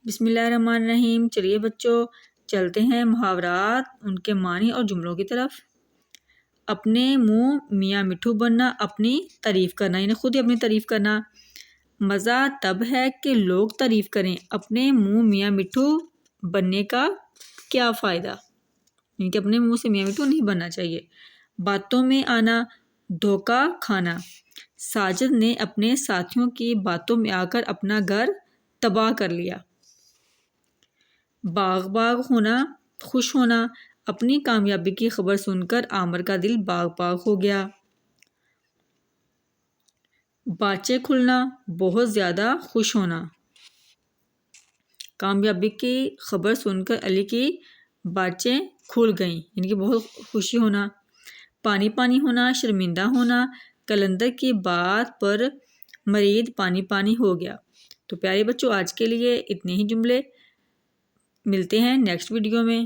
بسم اللہ الرحمن الرحیم۔ چلیے بچوں چلتے ہیں محاورات، ان کے معنی اور جملوں کی طرف۔ اپنے منہ میاں مٹھو بننا، اپنی تعریف کرنا، یعنی خود ہی اپنی تعریف کرنا۔ مزہ تب ہے کہ لوگ تعریف کریں، اپنے منہ میاں مٹھو بننے کا کیا فائدہ، یعنی کہ اپنے منہ سے میاں مٹھو نہیں بننا چاہیے۔ باتوں میں آنا، دھوکہ کھانا۔ ساجد نے اپنے ساتھیوں کی باتوں میں آ کر اپنا گھر تباہ کر لیا۔ باغ باغ ہونا، خوش ہونا، اپنی کامیابی کی خبر سن کر عامر کا دل باغ باغ ہو گیا۔ باچے کھلنا، بہت زیادہ خوش ہونا۔ کامیابی کی خبر سن کر علی کی باچیں کھل گئیں، یعنی کہ بہت خوشی ہونا۔ پانی پانی ہونا، شرمندہ ہونا، قلندر کی بات پر مرید پانی پانی ہو گیا۔ تو پیارے بچوں آج کے لیے اتنے ہی جملے، ملتے ہیں نیکسٹ ویڈیو میں۔